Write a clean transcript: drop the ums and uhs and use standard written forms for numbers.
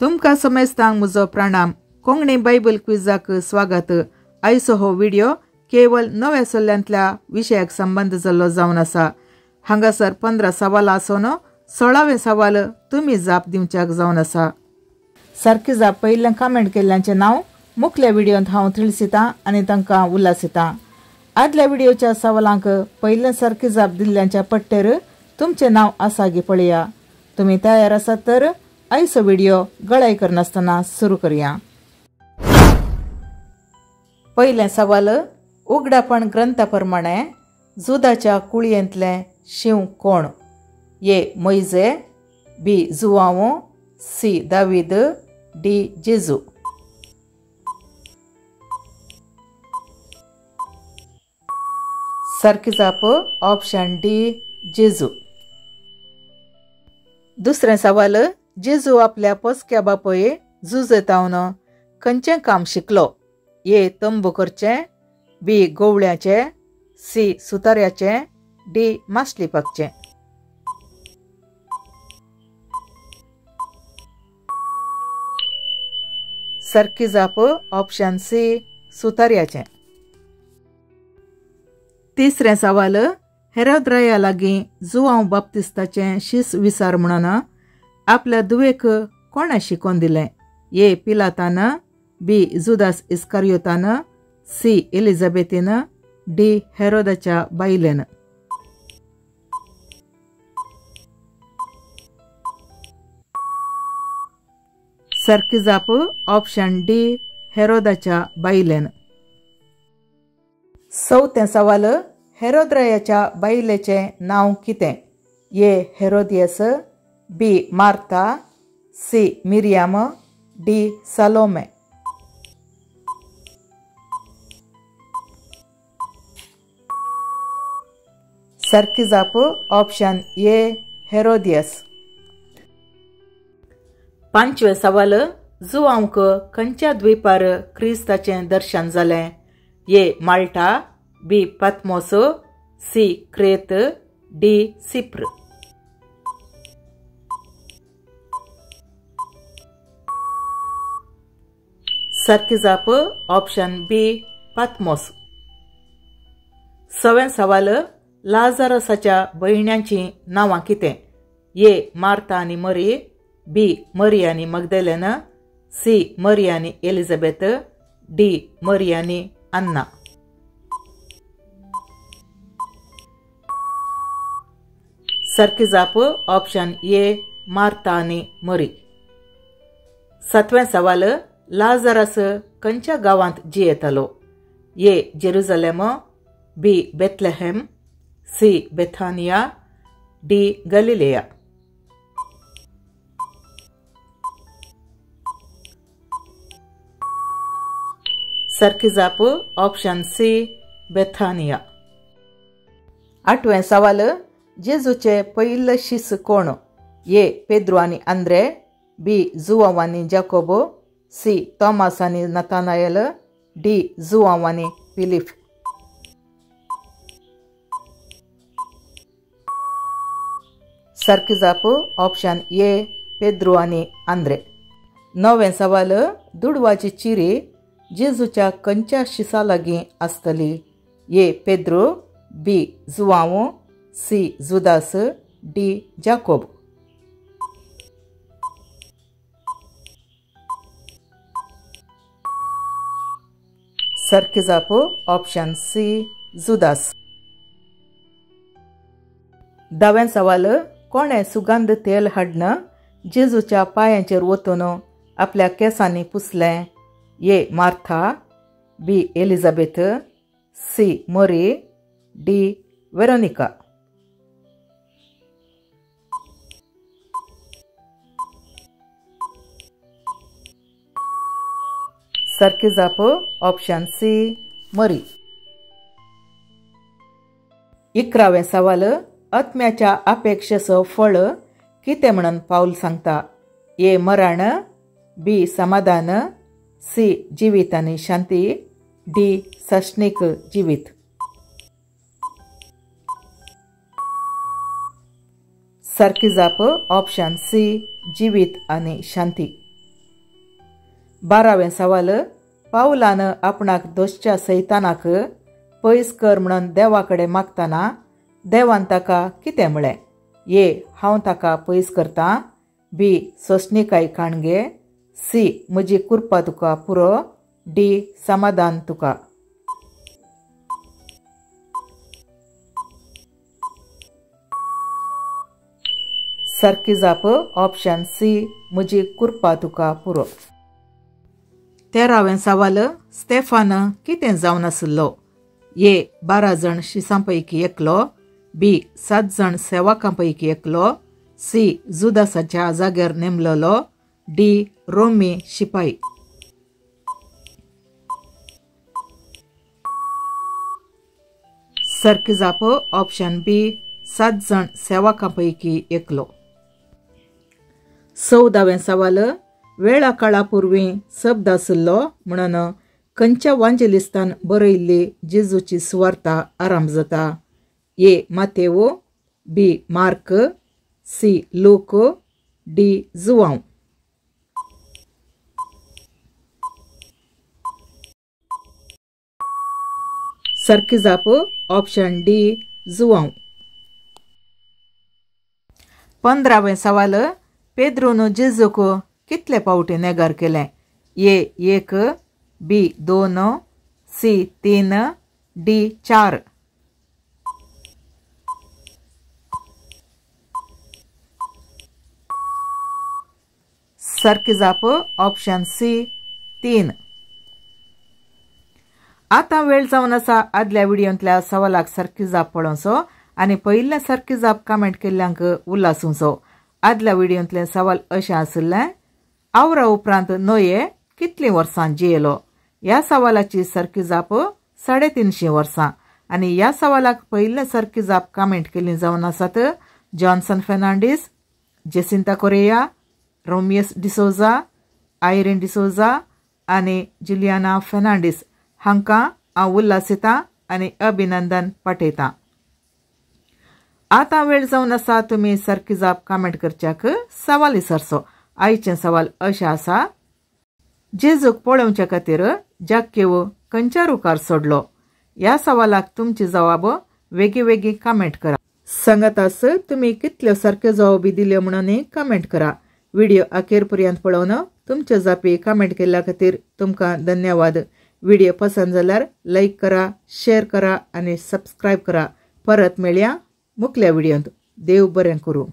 तुमकां समेस्तांक म्हजो प्रणाम. कोंकणी बायबल क्विजाक स्वागत. आयचो हो व्हिडिओ केवळ नव्या सल्ल्यांतल्या विशयाक संबंध जाल्लो जावन आसा. हांगासर 15 सवालां आसून 16वें सवाल तुमी जाप दिवच्याक जावन आसा. सारकी जाप पयिल्ल्यान कमेंट केल्ल्यांचें नांव मुखल्या व्हिडिओंत हांव तिळसितां आनी तांकां उल्हासितां. आदल्या व्हिडिओच्या सवालांक पयिल्ल्यान सारकी जाप दिल्ल्यांच्या पट्टेर तुमचें नांव आसा गी पळया. तुमी तयार आसात तर आयचो व्हिडिओ गळाय करनासतना सुरू करुया. पयलें सवाल. उगडापण ग्रंथा प्रमाणे जुदाच्या कुळयेंतलें शिव कोण? ए. मोइजे, बी. जुआंव, सी. दावीद, डी. जेजू. सारकी जाप ऑप्शन डी. जेजू. दुसरें सवाल. जेजू आपल्या पोसक्या बापय झुजतावन खंयचें काम शिकलो? ए. तंबू करचें, बी. गोवळ्याचें, सी. सुतार्याचें, डी. मासली पाकचें. सारकी जाप ऑप्शन सी. सुतार्याचें. तिसरें सवाल. हेरोद्राया लागीं जुआंव बाप्तिस्ताचें शीस विसार म्हणून आपल्या दुवेक कोणें शिकोवन दिलें? ए. पिलातान, बी. जुदास इस्कारियोतान, सी. एलिझाबेथीन, डी. हेरोदाच्या बायलेन. सारकी जाप ऑप्शन डी. हेरोदाच्या बायलेन. चवथें सवाल. हेरोद्रायाच्या बायलेचें नांव कितें? A. Herodias, B. Martha, C. Miriam, D. Salome. सारकी जाप ऑप्शन ए. हेरोदियस. पांचवे सवाल. जुआंवक खंयच्या द्वीपार क्रिस्ताचें दर्शन जालें? A. Malta, B. Patmos, C. Crete, D. Cyprus. सारकी जाप ऑप्शन बी. पातमोस. सवें सवाल. लाजारसाच्या भयण्यांची नांवां कितें? ए. मार्था आनी मरी, बी. मरी आनी मगदलेन, सी. मरी आनी एलिझाबेथ, डी. मरी आनी अन्ना. सारकी जाप ऑप्शन ए. मार्था आनी मरी. सातवें सवाल. लाजारस खंयच्या गांवांत जियेतालो? A. Jerusalem, B. Bethlehem, C. Bethany, D. Galilee. सारकी जाप ऑप्शन सी. बेथानिया. आठवें सवाल. जेजूचे पयिल्ले शिस कोण? ए. पेद्रो आनी आंद्रे, बी. जुआंव आनी जाकोब, सी. तोमास आनी नतानायल, डी. जुआंव आनी फिलिप. सारकी जाप ऑप्शन ए. पेद्रो आनी आंद्रे. नवें सवाल. दुडवाची चिरी जेजूच्या खंयच्या शिसा लागीं आसतली? ए. पेद्रो, बी. जुआंव, सी. जुदास, डी. जाकोब. सारकी जाप ऑप्शन सी. जुदास. दावें सवाल. कोणें सुगंध तेल हाडून जेजूच्या पांयांचेर वतून आपल्या केंसांनी पुसलें? A. Martha, B. Elizabeth, C. Mary, D. Veronica. सारकी जाप ऑप्शन सी. मरी. 11वें सवाल. आत्म्याच्या अपेक्षेचो फळ कितें म्हणून पाऊल सांगता? ए. मरण, बी. समाधान, सी. जिवीत आनी शांती, डी. सशनीक जिवीत. सारकी जाप ऑप्शन सी. जिवीत आनी शांती. 12वें सवाल पावलान आपणाक दोशच्या सैतानाक पयस कर म्हणून देवाकडे मागताना देवान ताका कितें म्हळें? ए. हांव ताका पयस करतां. बी. सोंसणीकाय काणगे. सी. म्हजी कृपा तुका पुरो. डी. समाधान तुका. सारकी जाप ऑप्शन सी. म्हजी कृपा तुका पुरो. 13वें सवाल स्तेफान कितें जावन आसलो? ए. 12 जण शिसांपैकी एकलो. बी. 7 जण सेवकांपैकी एकलो. सी. जुदासाच्या जाग्यार नेमलेलो. डी. रोमी शिपाई. सारकी जाप ऑप्शन बी. 7 जण सेवकांपैकी एकलो. 14वें सवाल वेळा काळापूर्वी शब्द आसलो म्हणून खंयच्या वांजेलिस्तान बरयल्ली जेजूची सुवार्ता आरंभ जाता? ए. मातेव. बी. Mark. C. Look. D. Joao. सारकी जाप ऑप्शन डी. जुवांव. 15वें सवाल पेद्रोन जेजूक कितले पावटी नेगार केलें? ए. 1. बी. 2. सी. 3. डी. 4. सारकी जाप ऑप्शन सी. 3. आता वेळ जावन आसा आदल्या व्हिडिओंतल्या सवालाक सारकी जाप पळोवचो आनी पयिल्ल्या सारकी जाप कमेंट केल्ल्यांक उल्हासूंचो. आदल्या व्हिडिओंतले सवाल अशें आसले. आवरा उपरांत नोये कितलीं वर्सां जियेलो? ह्या सवालाची सारकी जाप 350 वर्सां. आनी ह्या सवालाक पयिल्ले सारकी जाप कमेंट केल्ली जावन आसात जॉन्सन फेर्नांडीस, जेसिंता कोरेया, रोमियस डिसोजा, आयरीन डिसोजा आनी जुलियाना फेर्नांडीस हांकां हांव उल्हासितां आनी अभिनंदन पाठयतां. आता वेळ जावन आसा तुमी सारकी जाप कमेंट करच्याक सवाल विसरचो. आयचें सवाल अशें आसा. जेजूक पळोवचे खातीर जाक्केव खंयच्या रुखार सोडलो? ह्या सवालाक तुमची जवाब वेगळी वेगळी कमेंट करा. सांगातास तुमी कितल्यो सारक्यो जवाबी दिल्यो म्हणून कमेंट करा. व्हिडिओ अखेर पर्यंत पळोवन तुमच्यो जापी कमेंट केल्ल्या खातीर तुमकां धन्यवाद. व्हिडिओ पसंत जाल्यार लाईक करा, शेअर करा आणि सबस्क्राईब करा. परत मेळया मुखल्या व्हिडिओंत. देव बरें करूं.